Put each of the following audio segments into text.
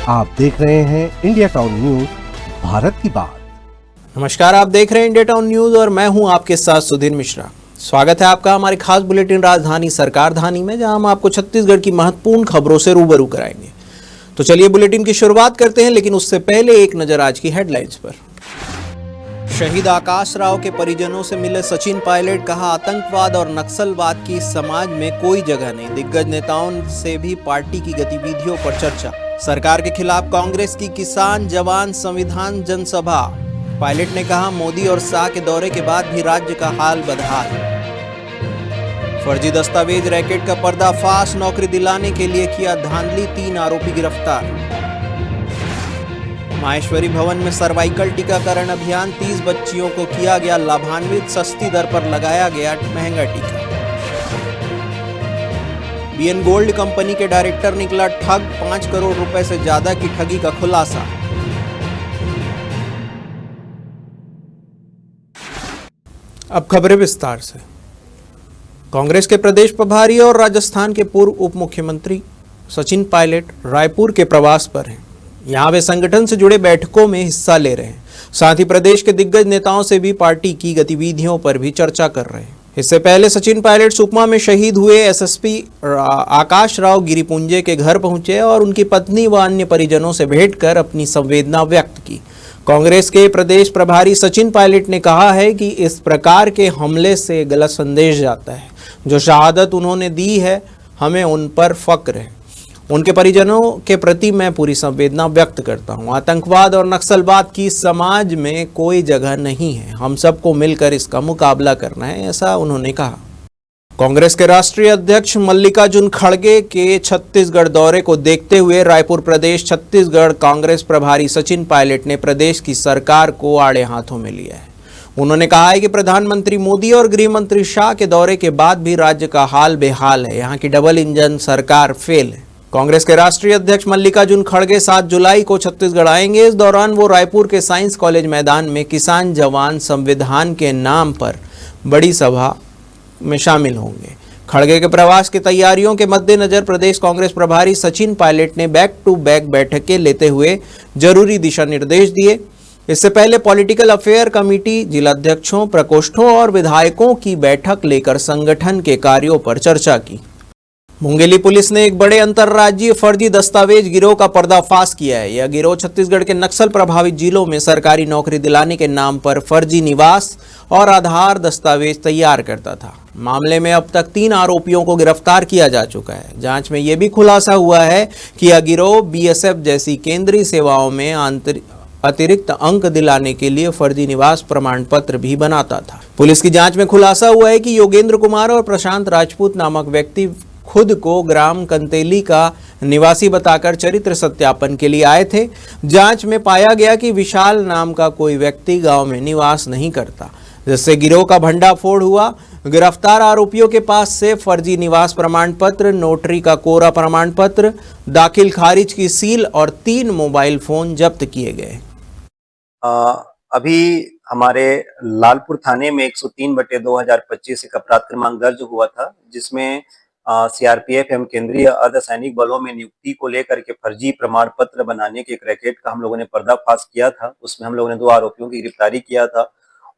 आप देख रहे हैं इंडिया टाउन न्यूज, भारत की बात। नमस्कार, आप देख रहे हैं इंडिया टाउन न्यूज और मैं हूं आपके साथ सुधीर मिश्रा। स्वागत है आपका हमारे खास बुलेटिन राजधानी सरकार धानी में, जहां हम आपको छत्तीसगढ़ की महत्वपूर्ण खबरों से रूबरू कराएंगे। तो चलिए बुलेटिन की शुरुआत करते हैं, लेकिन उससे पहले एक नजर आज की हेडलाइंस पर। शहीद आकाश राव के परिजनों से मिले सचिन पायलट, कहा आतंकवाद और नक्सलवाद की समाज में कोई जगह नहीं। दिग्गज नेताओं से भी पार्टी की गतिविधियों पर चर्चा। सरकार के खिलाफ कांग्रेस की किसान जवान संविधान जनसभा। पायलट ने कहा मोदी और शाह के दौरे के बाद भी राज्य का हाल बदहाल। फर्जी दस्तावेज रैकेट का पर्दाफाश, नौकरी दिलाने के लिए किया धांधली, 3 आरोपी गिरफ्तार। माहेश्वरी भवन में सर्वाइकल टीकाकरण अभियान, 30 बच्चियों को किया गया लाभान्वित, सस्ती दर पर लगाया गया महंगा टीका। बीएन गोल्ड कंपनी के डायरेक्टर निकला ठग, 5 करोड़ रुपए से ज्यादा की ठगी का खुलासा। अब खबरें विस्तार से। कांग्रेस के प्रदेश प्रभारी और राजस्थान के पूर्व उप मुख्यमंत्री सचिन पायलट रायपुर के प्रवास पर हैं। यहां वे संगठन से जुड़े बैठकों में हिस्सा ले रहे हैं, साथ ही प्रदेश के दिग्गज नेताओं से भी पार्टी की गतिविधियों पर भी चर्चा कर रहे हैं। इससे पहले सचिन पायलट सुकमा में शहीद हुए एसएसपी आकाश राव गिरिपुंजे के घर पहुंचे और उनकी पत्नी व अन्य परिजनों से भेंट कर अपनी संवेदना व्यक्त की। कांग्रेस के प्रदेश प्रभारी सचिन पायलट ने कहा है कि इस प्रकार के हमले से गलत संदेश जाता है। जो शहादत उन्होंने दी है, हमें उन पर फक्र है। उनके परिजनों के प्रति मैं पूरी संवेदना व्यक्त करता हूं। आतंकवाद और नक्सलवाद की समाज में कोई जगह नहीं है। हम सबको मिलकर इसका मुकाबला करना है, ऐसा उन्होंने कहा। कांग्रेस के राष्ट्रीय अध्यक्ष मल्लिकार्जुन खड़गे के छत्तीसगढ़ दौरे को देखते हुए रायपुर प्रदेश छत्तीसगढ़ कांग्रेस प्रभारी सचिन पायलट ने प्रदेश की सरकार को आड़े हाथों में लिया है। उन्होंने कहा है कि प्रधानमंत्री मोदी और गृह मंत्री शाह के दौरे के बाद भी राज्य का हाल बेहाल है। यहाँ की डबल इंजन सरकार फेल है। कांग्रेस के राष्ट्रीय अध्यक्ष मल्लिकार्जुन खड़गे 7 जुलाई को छत्तीसगढ़ आएंगे। इस दौरान वो रायपुर के साइंस कॉलेज मैदान में किसान जवान संविधान के नाम पर बड़ी सभा में शामिल होंगे। खड़गे के प्रवास की तैयारियों के मद्देनजर प्रदेश कांग्रेस प्रभारी सचिन पायलट ने बैक टू बैक बैठकें लेते हुए जरूरी दिशा निर्देश दिए। इससे पहले पॉलिटिकल अफेयर कमेटी, जिलाध्यक्षों, प्रकोष्ठों और विधायकों की बैठक लेकर संगठन के कार्यों पर चर्चा की। मुंगेली पुलिस ने एक बड़े अंतर्राज्यीय फर्जी दस्तावेज गिरोह का पर्दाफाश किया है। यह गिरोह छत्तीसगढ़ के नक्सल प्रभावित जिलों में सरकारी नौकरी दिलाने के नाम पर फर्जी निवास और आधार दस्तावेज तैयार करता था। मामले में अब तक 3 आरोपियों को गिरफ्तार किया जा चुका है। जांच में यह भी खुलासा हुआ है कि यह गिरोह बीएसएफ जैसी केंद्रीय सेवाओं में अतिरिक्त अंक दिलाने के लिए फर्जी निवास प्रमाण पत्र भी बनाता था। पुलिस की जांच में खुलासा हुआ है कि योगेंद्र कुमार और प्रशांत राजपूत नामक व्यक्ति खुद को ग्राम कंतेली का निवासी बताकर चरित्र सत्यापन के लिए आए थे। जांच में पाया गया कि विशाल नाम का कोई व्यक्ति गांव में निवास नहीं करता, जिससे गिरोह का भंडाफोड़ हुआ। गिरफ्तार आरोपियों के पास से फर्जी निवास प्रमाण पत्र, नोटरी का कोरा प्रमाण पत्र, दाखिल खारिज की सील और 3 मोबाइल फोन जब्त किए गए। अभी हमारे लालपुर थाने में 103/2025 एक अपराध क्रमांक दर्ज हुआ था, जिसमें सीआरपीएफ एवं केंद्रीय अर्धसैनिक बलों में नियुक्ति को लेकर के फर्जी प्रमाण पत्र बनाने के एक रैकेट का हम लोगों ने पर्दाफाश किया था। उसमें हम लोगों ने 2 आरोपियों की गिरफ्तारी किया था।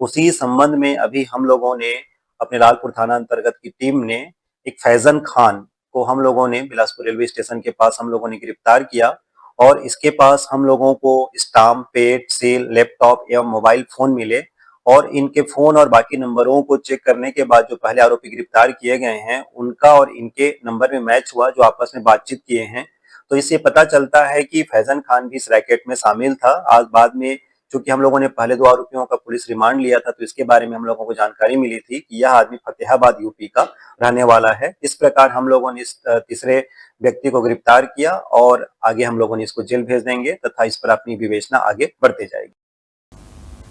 उसी संबंध में अभी हम लोगों ने अपने लालपुर थाना अंतर्गत की टीम ने एक फैजन खान को हम लोगों ने बिलासपुर रेलवे स्टेशन के पास हम लोगों ने गिरफ्तार किया और इसके पास हम लोगों को स्टाम्प पैड, सील, लैपटॉप एवं मोबाइल फोन मिले और इनके फोन और बाकी नंबरों को चेक करने के बाद जो पहले आरोपी गिरफ्तार किए गए हैं, उनका और इनके नंबर में मैच हुआ, जो आपस में बातचीत किए हैं। तो इससे पता चलता है कि फैजन खान भी इस रैकेट में शामिल था। आज बाद में चूंकि हम लोगों ने पहले 2 आरोपियों का पुलिस रिमांड लिया था, तो इसके बारे में हम लोगों को जानकारी मिली थी कि यह आदमी फतेहाबाद यूपी का रहने वाला है। इस प्रकार हम लोगों ने इस तीसरे व्यक्ति को गिरफ्तार किया और आगे हम लोगों ने इसको जेल भेज देंगे तथा इस पर अपनी विवेचना आगे बढ़ती जाएगी।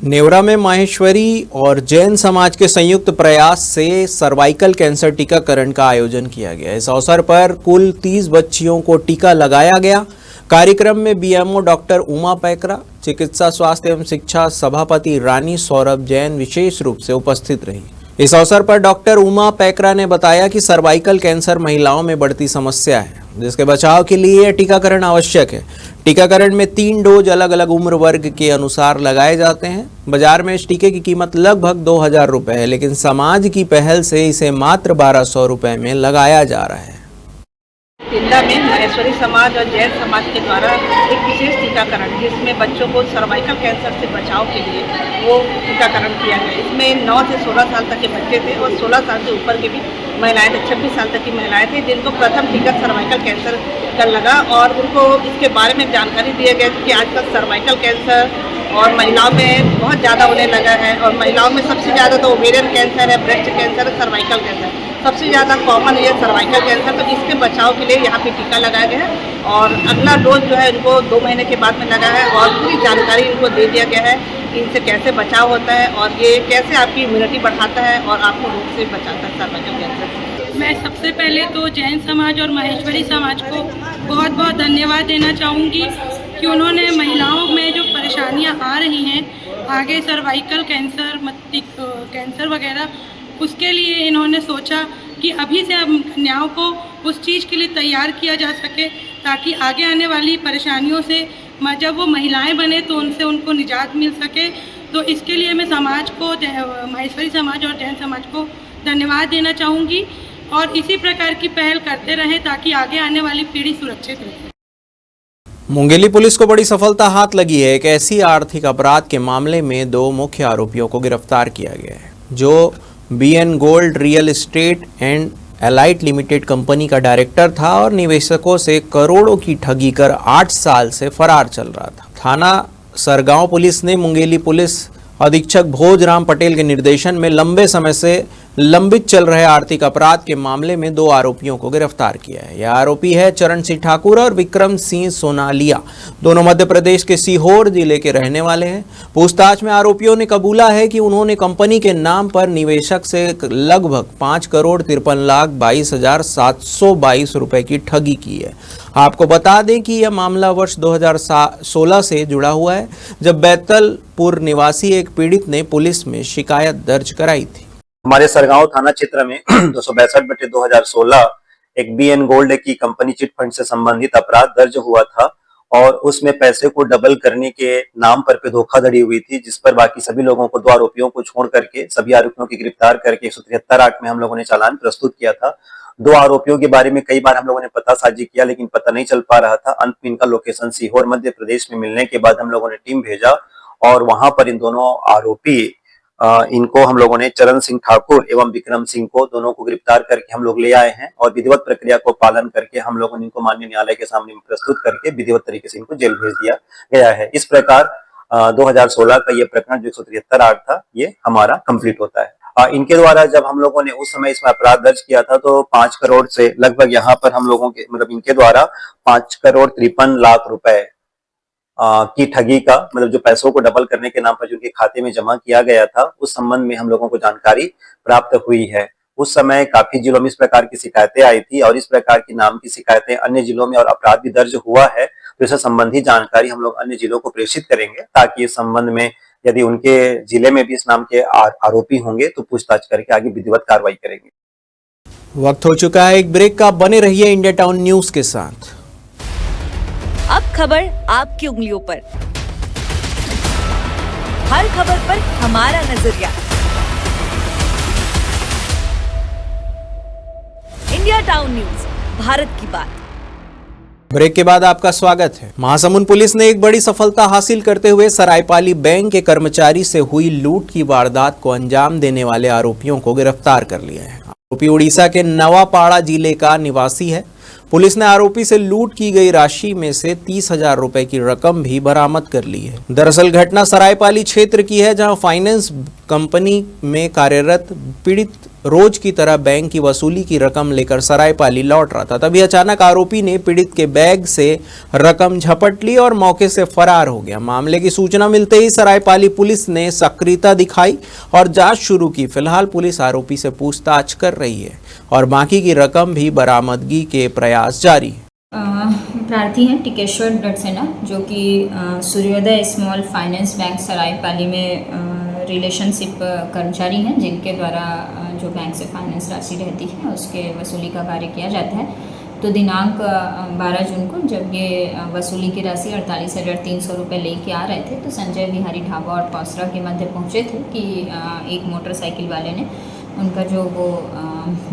नेवरा में माहेश्वरी और जैन समाज के संयुक्त प्रयास से सर्वाइकल कैंसर टीकाकरण का आयोजन किया गया। इस अवसर पर कुल 30 बच्चियों को टीका लगाया गया। कार्यक्रम में बीएमओ डॉक्टर उमा पैकरा, चिकित्सा स्वास्थ्य एवं शिक्षा सभापति रानी सौरभ जैन विशेष रूप से उपस्थित रही। इस अवसर पर डॉक्टर उमा पैकरा ने बताया कि सर्वाइकल कैंसर महिलाओं में बढ़ती समस्या है, जिसके बचाव के लिए टीकाकरण आवश्यक है। टीकाकरण में 3 डोज अलग अलग उम्र वर्ग के अनुसार लगाए जाते हैं। बाजार में इस टीके की कीमत लगभग 2000 रुपए है, लेकिन समाज की पहल से इसे मात्र 1200 रुपए में लगाया जा रहा है। तिल्दा में महेश्वरी समाज और जैन समाज के द्वारा एक विशेष टीकाकरण, जिसमें बच्चों को सर्वाइकल कैंसर से बचाव के लिए वो टीकाकरण किया गया। इसमें 9 से 16 साल तक के बच्चे थे और 16 साल से ऊपर के भी महिलाएं थे, 26 साल तक की महिलाएं थी, जिनको प्रथम टीका सर्वाइकल कैंसर का लगा और उनको इसके बारे में जानकारी दिया गया कि आजकल सर्वाइकल कैंसर और महिलाओं में बहुत ज़्यादा होने लगा है। और महिलाओं में सबसे ज़्यादा तो ओवेरियन कैंसर है, ब्रेस्ट कैंसर है, सर्वाइकल कैंसर सबसे ज़्यादा कॉमन है सर्वाइकल कैंसर। तो इसके बचाव के लिए यहाँ पे टीका लगाया गया है और अगला डोज जो है इनको 2 महीने के बाद में लगा है और पूरी जानकारी इनको दे दिया गया है कि इनसे कैसे बचाव होता है और ये कैसे आपकी इम्यूनिटी बढ़ाता है और आपको रोग से बचाता है सर्वाइकल कैंसर से। मैं सबसे पहले तो जैन समाज और महेश्वरी समाज को बहुत बहुत धन्यवाद देना चाहूँगी कि उन्होंने महिलाओं में जो परेशानियाँ आ रही हैं आगे सर्वाइकल कैंसर, कैंसर वगैरह, उसके लिए इन्होंने सोचा कि अभी से अब कन्याओं को उस चीज़ के लिए तैयार किया जा सके ताकि आगे आने वाली परेशानियों से जब वो महिलाएं बने तो उनसे उनको निजात मिल सके। तो इसके लिए मैं समाज को, महेश्वरी समाज और जैन समाज को धन्यवाद देना चाहूँगी और इसी प्रकार की पहल करते रहें ताकि आगे आने वाली पीढ़ी सुरक्षित रहे। मुंगेली पुलिस को बड़ी सफलता हाथ लगी है। एक ऐसी आर्थिक अपराध के मामले में 2 मुख्य आरोपियों को गिरफ्तार किया गया है, जो BN gold real estate and elite limited company का डायरेक्टर था और निवेशकों से करोड़ों की ठगी कर 8 साल से फरार चल रहा था। थाना सरगांव पुलिस ने मुंगेली पुलिस अधीक्षक भोजराम पटेल के निर्देशन में लंबे समय से लंबित चल रहे आर्थिक अपराध के मामले में 2 आरोपियों को गिरफ्तार किया है। यह आरोपी है चरण सिंह ठाकुर और विक्रम सिंह सोनालिया, दोनों मध्य प्रदेश के सीहोर जिले के रहने वाले हैं। पूछताछ में आरोपियों ने कबूला है कि उन्होंने कंपनी के नाम पर निवेशक से लगभग 5,53,22,722 रुपए की ठगी की है। आपको बता दें कि यह मामला वर्ष 2016 से जुड़ा हुआ है, जब बैतलपुर निवासी एक पीड़ित ने पुलिस में शिकायत दर्ज कराई थी। हमारे सरगांव थाना क्षेत्र में 262/2016 एक BN गोल्ड की कंपनी चिट फंड से संबंधित अपराध दर्ज हुआ था और उसमें पैसे को डबल करने के नाम पर धोखाधड़ी हुई थी, जिस पर बाकी सभी लोगों को, 2 आरोपियों को छोड़ करके सभी आरोपियों की गिरफ्तार करके 173(8) में हम लोगों ने चालान प्रस्तुत किया था। 2 आरोपियों के बारे में कई बार हम लोगों ने पतासाजी किया, लेकिन पता नहीं चल पा रहा था। अंत में इनका लोकेशन सीहोर मध्य प्रदेश में मिलने के बाद हम लोगों ने टीम भेजा और वहां पर इन दोनों आरोपी इनको हम लोगों ने चरण सिंह ठाकुर एवं विक्रम सिंह को, दोनों को गिरफ्तार करके हम लोग ले आए हैं और विधिवत प्रक्रिया को पालन करके हम लोगों ने इनको माननीय न्यायालय के सामने प्रस्तुत करके विधिवत तरीके से इनको जेल भेज दिया गया है। इस प्रकार 2016 का ये प्रकरण जो 173(8) था, ये हमारा कंप्लीट होता है। इनके द्वारा जब हम लोगों ने उस समय इसमें अपराध दर्ज किया था तो 5 करोड़ से लगभग यहाँ पर हम लोगों के, मतलब इनके द्वारा 5,53,00,000 रुपए की ठगी का, मतलब जो पैसों को डबल करने के नाम पर जो उनके खाते में जमा किया गया था, उस संबंध में हम लोगों को जानकारी प्राप्त हुई है। उस समय काफी जिलों में इस प्रकार की शिकायतें आई थी और इस प्रकार की नाम की शिकायतें अन्य जिलों में और अपराध भी दर्ज हुआ है, तो इससे संबंधी जानकारी हम लोग अन्य जिलों को प्रेषित करेंगे ताकि इस संबंध में यदि उनके जिले में भी इस नाम के आरोपी होंगे तो पूछताछ करके आगे विधिवत कार्रवाई करेंगे। वक्त हो चुका है एक ब्रेक का, बने रहिए इंडिया टाउन न्यूज के साथ। अब खबर आपकी उंगलियों पर, हर खबर पर हमारा नजरिया। इंडिया टाउन न्यूज, भारत की बात। ब्रेक के बाद आपका स्वागत है। महासमुंद पुलिस ने एक बड़ी सफलता हासिल करते हुए सरायपाली बैंक के कर्मचारी से हुई लूट की वारदात को अंजाम देने वाले आरोपियों को गिरफ्तार कर लिया है। आरोपी उड़ीसा के नवापाड़ा जिले का निवासी है। पुलिस ने आरोपी से लूट की गई राशि में से 30,000 रुपए की रकम भी बरामद कर ली है। दरअसल घटना सरायपाली क्षेत्र की है, जहां फाइनेंस कंपनी में कार्यरत पीड़ित रोज की तरह बैंक की वसूली की रकम लेकर सरायपाली लौट रहा था। तभी अचानक आरोपी ने पीड़ित के बैग से रकम झपट ली और मौके से फरार हो गया। मामले की सूचना मिलते ही सरायपाली पुलिस ने सक्रियता दिखाई और जांच शुरू की। फिलहाल पुलिस आरोपी से पूछताछ कर रही है और बाकी की रकम भी बरामदगी के प्रयास जारी है। प्रार्थी हैं टिकेश्वर डटसेना, जो कि सूर्योदय स्मॉल फाइनेंस बैंक सरायपाली में रिलेशनशिप कर्मचारी हैं जिनके द्वारा जो बैंक से फाइनेंस राशि रहती है उसके वसूली का कार्य किया जाता है। तो दिनांक 12 जून को जब ये वसूली की राशि 48,300 रुपये लेके आ रहे थे तो संजय बिहारी ढाबा और पौसरा के मध्य पहुँचे थे कि एक मोटरसाइकिल वाले ने उनका जो वो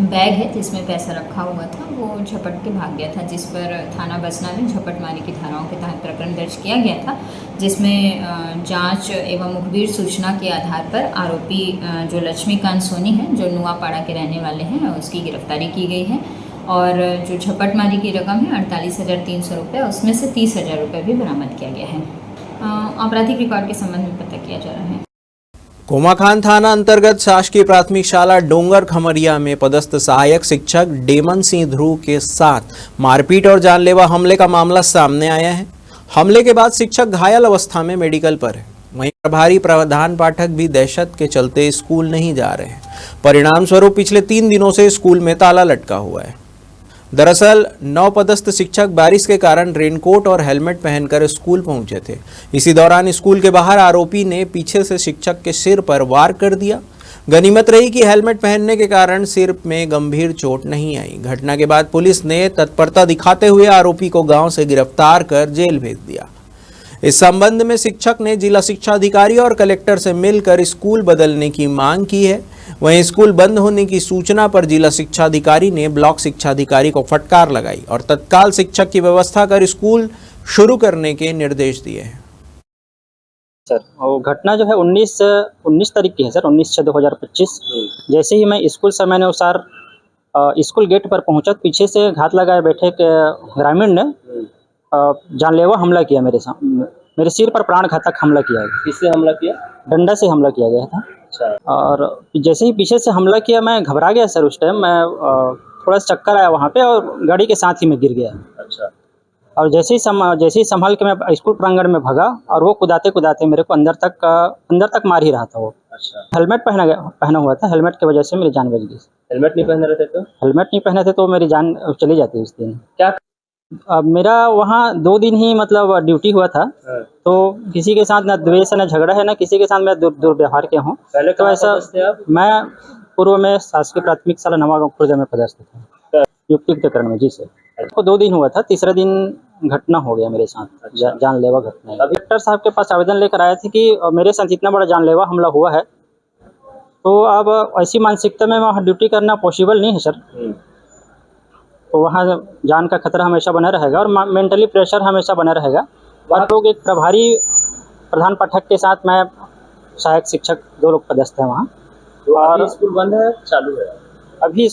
बैग है जिसमें पैसा रखा हुआ था वो झपट के भाग गया था, जिस पर थाना बसना में झपटमारी की धाराओं के तहत प्रकरण दर्ज किया गया था, जिसमें जांच एवं मुखबिर सूचना के आधार पर आरोपी जो लक्ष्मीकांत सोनी है जो नुआपाड़ा के रहने वाले हैं उसकी गिरफ्तारी की गई है और जो झपटमारी की रकम है 48,300 रुपये, उसमें से 30,000 रुपये भी बरामद किया गया है। आपराधिक रिकॉर्ड के संबंध में पता किया जा रहा है। कोमाखान थाना अंतर्गत शासकीय प्राथमिक शाला डोंगर खमरिया में पदस्थ सहायक शिक्षक डेमन सिंह ध्रुव के साथ मारपीट और जानलेवा हमले का मामला सामने आया है। हमले के बाद शिक्षक घायल अवस्था में मेडिकल पर है। वहीं प्रभारी प्रधान पाठक भी दहशत के चलते स्कूल नहीं जा रहे हैं। परिणाम स्वरूप पिछले 3 दिनों से स्कूल में ताला लटका हुआ है। दरअसल नवपदस्थ शिक्षक बारिश के कारण रेनकोट और हेलमेट पहनकर स्कूल पहुंचे थे। इसी दौरान स्कूल के बाहर आरोपी ने पीछे से शिक्षक के सिर पर वार कर दिया। गनीमत रही कि हेलमेट पहनने के कारण सिर में गंभीर चोट नहीं आई। घटना के बाद पुलिस ने तत्परता दिखाते हुए आरोपी को गांव से गिरफ्तार कर जेल भेज दिया। इस संबंध में शिक्षक ने जिला शिक्षा अधिकारी और कलेक्टर से मिलकर स्कूल बदलने की मांग की है। वहीं स्कूल बंद होने की सूचना पर जिला शिक्षा अधिकारी ने ब्लॉक शिक्षा अधिकारी को फटकार लगाई और तत्काल शिक्षक की व्यवस्था कर स्कूल शुरू करने के निर्देश दिए हैं। सर वो घटना जो है 19 तारीख की है सर, 19/6/2025। जैसे ही मैं स्कूल समय अनुसार स्कूल गेट पर पहुंचा, पीछे से घात लगाए बैठे के ग्रामीण ने जानलेवा हमला किया मेरे सिर पर प्राणघातक हमला किया है। किससे हमला किया? डंडा से हमला किया गया था। अच्छा। और जैसे ही पीछे से हमला किया मैं घबरा गया सर। उस टाइम मैं थोड़ा सा चक्कर आया वहाँ पे और गाड़ी के साथ ही मैं गिर गया। अच्छा। और जैसे ही संभल के मैं स्कूल प्रांगण में भागा और वो कुदाते कुदाते मेरे को अंदर तक मार ही रहा था वो। अच्छा। हेलमेट पहना हुआ था, हेलमेट की वजह से मेरी जान बच गई। हेलमेट नहीं पहने रहते तो? हेलमेट नहीं पहने थे तो मेरी जान चली जाती उस दिन। क्या मेरा वहाँ 2 दिन ही मतलब ड्यूटी हुआ था। तो किसी के साथ ना द्वेष है ना झगड़ा है, ना किसी के साथ मैं दुर्व्यवहार के हूँ। पहले तो ऐसा मैं पूर्व में शासकीय प्राथमिक शाला नवा खुर्जा में पदस्थ था युक्तिकरण में। जी सर। तो 2 दिन हुआ था, तीसरा दिन घटना हो गया मेरे साथ। अच्छा। जानलेवा घटना। कलेक्टर साहब के पास आवेदन लेकर आए थे कि मेरे साथ इतना बड़ा जानलेवा हमला हुआ है, तो अब ऐसी मानसिकता में वहाँ ड्यूटी करना पॉसिबल नहीं है सर। तो वहाँ जान का खतरा हमेशा बना रहेगा और मेंटली प्रेशर हमेशा बना रहेगा। आप लोग एक प्रभारी प्रधान पाठक के साथ मैं सहायक शिक्षक 2 लोग पदस्थ हैं वहाँ। तो और स्कूल बंद है चालू है? अभी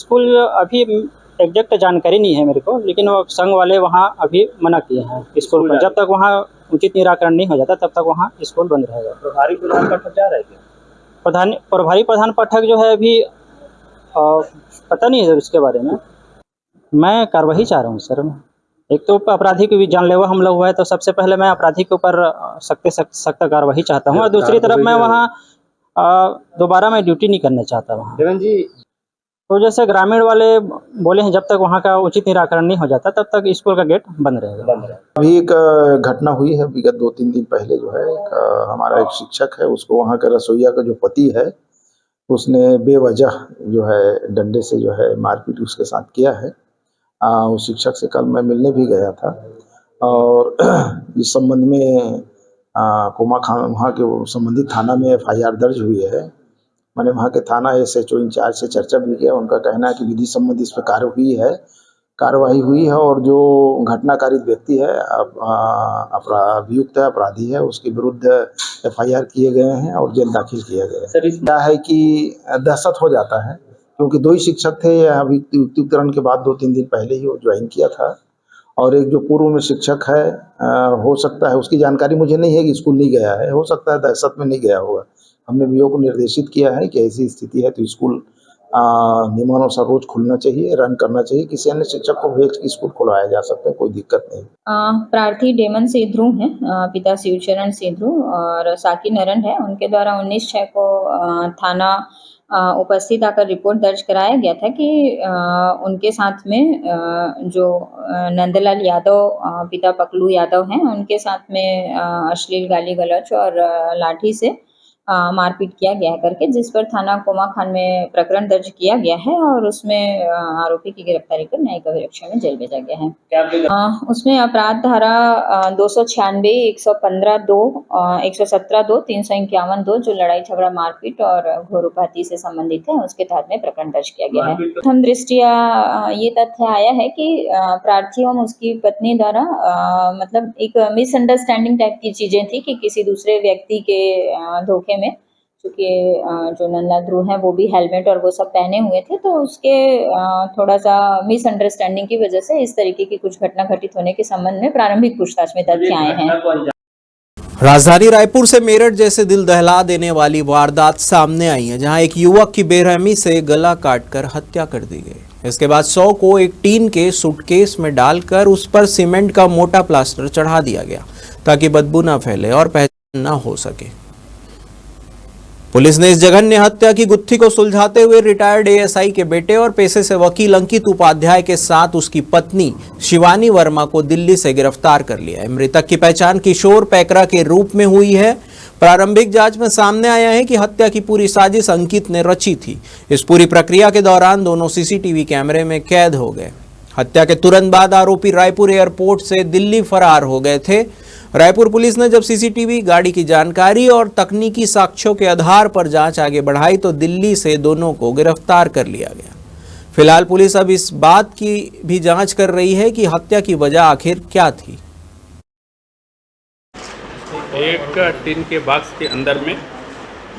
एग्जैक्ट जानकारी नहीं है मेरे को, लेकिन वो संघ वाले वहाँ अभी मना किए हैं स्कूल पर। जब तक वहाँ उचित निराकरण नहीं हो जाता तब तक वहाँ स्कूल बंद रहेगा। प्रभारी प्रधान पाठक जा रहे थे? प्रभारी प्रधान पाठक जो है अभी पता नहीं है उसके बारे में। मैं कार्रवाई चाह रहा हूँ सर। एक तो अपराधी को भी जानलेवा हमला हुआ है, तो सबसे पहले मैं अपराधी के ऊपर सख्त कार्रवाई चाहता हूँ और दूसरी तरफ मैं वहाँ दोबारा मैं ड्यूटी नहीं करना चाहता वहाँ। देवेंद्र जी, तो जैसे ग्रामीण वाले बोले हैं जब तक वहाँ का उचित निराकरण नहीं हो जाता तब तक स्कूल का गेट बंद रहेगा। अभी एक घटना हुई है विगत 2-3 दिन पहले जो है हमारा एक शिक्षक है, उसको वहाँ का रसोईया का जो पति है उसने बेवजह जो है डंडे से जो है मारपीट उसके साथ किया है। उस शिक्षक से कल मैं मिलने भी गया था और इस संबंध में कोमाखान वहाँ के संबंधित थाना में FIR दर्ज हुई है। मैंने वहाँ के थाना SHO इंचार्ज से चर्चा भी किया। उनका कहना है कि विधि संबंधी इस पर कार्रवाई हुई है और जो घटनाकारित व्यक्ति है अभियुक्त है, अपराधी है, उसके विरुद्ध FIR किए गए हैं और जेल दाखिल किया गया है। सर क्या है कि दहशत हो जाता है क्योंकि 2 ही शिक्षक थे। अभी युक्तिकरण के बाद 2-3 दिन पहले ही वो ज्वाइन किया था और एक जो पूर्व में शिक्षक है हो सकता है, उसकी जानकारी मुझे नहीं है कि स्कूल नहीं गया है, हो सकता है दहशत में नहीं गया होगा। हमने VO को निर्देशित किया है कि ऐसी स्थिति है तो स्कूल नियमानुसार रोज खुलना चाहिए, रन करना चाहिए। किसी अन्य शिक्षक को भेज के स्कूल खुलवाया जा सकता है, कोई दिक्कत नहीं। प्रार्थी डेमन सिंह ध्रुव हैं, पिता शिवचरण सिंह ध्रुव और साकी नरन है। उनके द्वारा 19/6 को थाना उपस्थित आकर रिपोर्ट दर्ज कराया गया था कि उनके साथ में जो नंदलाल यादव पिता पकलू यादव हैं, उनके साथ में अश्लील गाली गलौज और लाठी से मारपीट किया गया है करके, जिस पर थाना कोमा खान में प्रकरण दर्ज किया गया है और उसमें आरोपी की गिरफ्तारी कर न्यायिक अभिरक्षा में जेल भेजा गया है। उसमें अपराध धारा 296, 115(2), 117(2), 351(2) जो लड़ाई झगड़ा मारपीट और घोर उपाधि से संबंधित है, उसके तहत में प्रकरण दर्ज किया गया है। प्रथम दृष्टिया ये तथ्य आया है कि प्रार्थी एवं उसकी पत्नी द्वारा मतलब एक मिसअंडरस्टैंडिंग टाइप की चीजें थी कि किसी दूसरे व्यक्ति के धोखे में, क्योंकि जो नंदा ध्रुव है वो भी हेलमेट और वो सब पहने हुए थे, तो उसके थोड़ा सा मिसअंडरस्टैंडिंग की वजह से इस तरीके की कुछ घटना घटित होने के संबंध में प्रारंभिक पूछताछ में तथ्य आए हैं। राजधानी रायपुर से मेरठ जैसे दिल दहला देने वाली वारदात सामने आई है, जहां एक युवक की बेरहमी से गला काटकर हत्या कर दी गई। इसके बाद 100 को एक टीन के सूटकेस में डालकर उस पर सीमेंट का मोटा प्लास्टर चढ़ा दिया गया ताकि बदबू न फैले और पहचान न हो सके। पुलिस ने इस जघन्य हत्या की गुत्थी को सुलझाते हुए रिटायर्ड एएसआई के बेटे और पेशे से वकील अंकित उपाध्याय के साथ उसकी पत्नी शिवानी वर्मा को दिल्ली से गिरफ्तार कर लिया है। मृतक की पहचान किशोर पैकरा के रूप में हुई है। प्रारंभिक जांच में सामने आया है कि हत्या की पूरी साजिश अंकित ने रची थी। इस पूरी प्रक्रिया के दौरान दोनों सीसीटीवी कैमरे में कैद हो गए। हत्या के तुरंत बाद आरोपी रायपुर एयरपोर्ट से दिल्ली फरार हो गए थे। रायपुर पुलिस ने जब सीसीटीवी, गाड़ी की जानकारी और तकनीकी साक्ष्यों के आधार पर जांच आगे बढ़ाई तो दिल्ली से दोनों को गिरफ्तार कर लिया गया। फिलहाल पुलिस अब इस बात की भी जांच कर रही है कि हत्या की वजह आखिर क्या थी। एक टिन के बॉक्स के अंदर में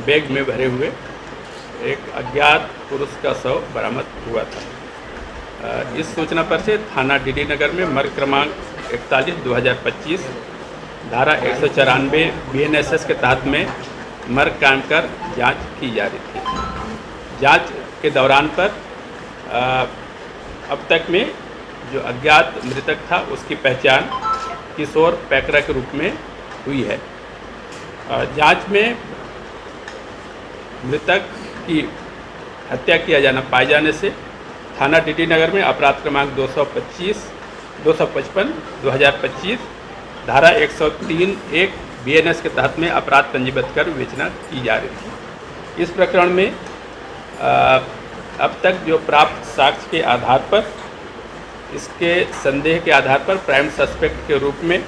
बैग में भरे हुए एक अज्ञात पुरुष का शव बरामद हुआ था। इस सूचना पर से थाना डीडी नगर में मर्ग क्रमांक 41/2025 धारा 194 BNSS के तहत में मर्ग कायम कर जांच की जा रही थी। जांच के दौरान पर अब तक में जो अज्ञात मृतक था उसकी पहचान किशोर पैकरा के रूप में हुई है। जांच में मृतक की हत्या किया जाना पाए जाने से थाना डीडी नगर में अपराध क्रमांक 255/2025 धारा 103(1) BNS के तहत में अपराध पंजीबद्ध कर विवेचना की जा रही थी। इस प्रकरण में अब तक जो प्राप्त साक्ष्य के आधार पर, इसके संदेह के आधार पर प्राइम सस्पेक्ट के रूप में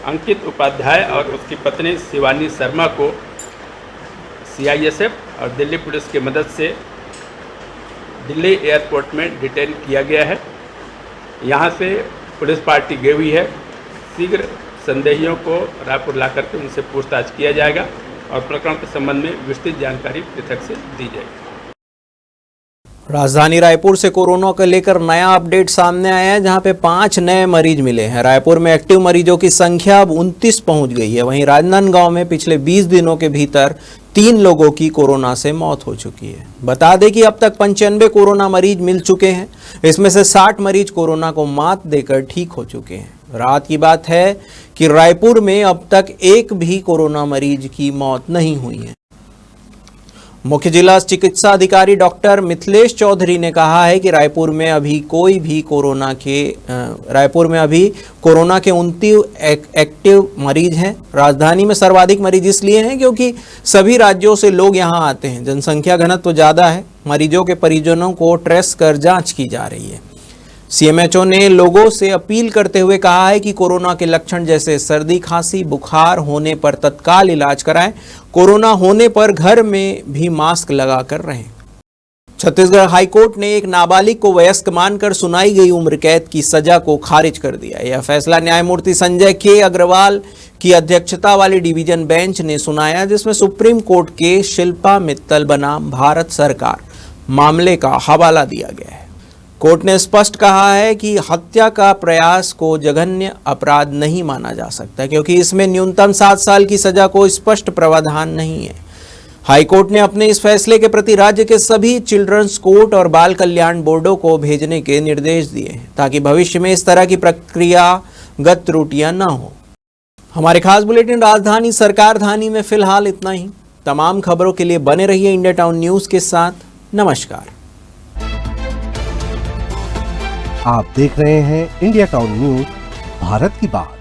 अंकित उपाध्याय और उसकी पत्नी शिवानी शर्मा को CISF और दिल्ली पुलिस की मदद से दिल्ली एयरपोर्ट में डिटेन किया गया है। यहाँ से पुलिस पार्टी गई हुई है। शीघ्र संदेहियों को रायपुर ला करके उनसे पूछताछ किया जाएगा और प्रकरण के संबंध में विस्तृत जानकारी पृथक से दी जाएगी। राजधानी रायपुर से कोरोना को लेकर नया अपडेट सामने आया है, जहां पे 5 नए मरीज मिले हैं। रायपुर में एक्टिव मरीजों की संख्या अब 29 पहुंच गई है। वहीं राजनांदगांव में पिछले 20 दिनों के भीतर 3 लोगों की कोरोना से मौत हो चुकी है। बता दें कि अब तक 95 कोरोना मरीज मिल चुके हैं। इसमें से 60 मरीज कोरोना को मात देकर ठीक हो चुके हैं। रात की बात है कि रायपुर में अब तक एक भी कोरोना मरीज की मौत नहीं हुई है। मुख्य जिला चिकित्सा अधिकारी डॉक्टर मिथिलेश चौधरी ने कहा है कि रायपुर में अभी कोरोना के 29 एक्टिव मरीज हैं। राजधानी में सर्वाधिक मरीज इसलिए हैं क्योंकि सभी राज्यों से लोग यहां आते हैं। जनसंख्या घनत्व ज़्यादा है। मरीजों के परिजनों को ट्रेस कर जांच की जा रही है। CMHO ने लोगों से अपील करते हुए कहा है कि कोरोना के लक्षण जैसे सर्दी, खांसी, बुखार होने पर तत्काल इलाज कराएं। कोरोना होने पर घर में भी मास्क लगाकर रहें। छत्तीसगढ़ हाईकोर्ट ने एक नाबालिग को वयस्क मानकर सुनाई गई उम्र कैद की सजा को खारिज कर दिया। यह फैसला न्यायमूर्ति संजय के अग्रवाल की अध्यक्षता वाली डिवीजन बेंच ने सुनाया, जिसमें सुप्रीम कोर्ट के शिल्पा मित्तल बनाम भारत सरकार मामले का हवाला दिया गया है। कोर्ट ने स्पष्ट कहा है कि हत्या का प्रयास को जघन्य अपराध नहीं माना जा सकता क्योंकि इसमें न्यूनतम 7 साल की सजा को स्पष्ट प्रावधान नहीं है। हाईकोर्ट ने अपने इस फैसले के प्रति राज्य के सभी चिल्ड्रंस कोर्ट और बाल कल्याण बोर्डों को भेजने के निर्देश दिए हैं ताकि भविष्य में इस तरह की प्रक्रियागत त्रुटियां न हो। हमारे खास बुलेटिन राजधानी सरकारधानी में फिलहाल इतना ही। तमाम खबरों के लिए बने रहिए इंडिया टाउन न्यूज के साथ। नमस्कार। आप देख रहे हैं इंडिया टाउन न्यूज, भारत की बात।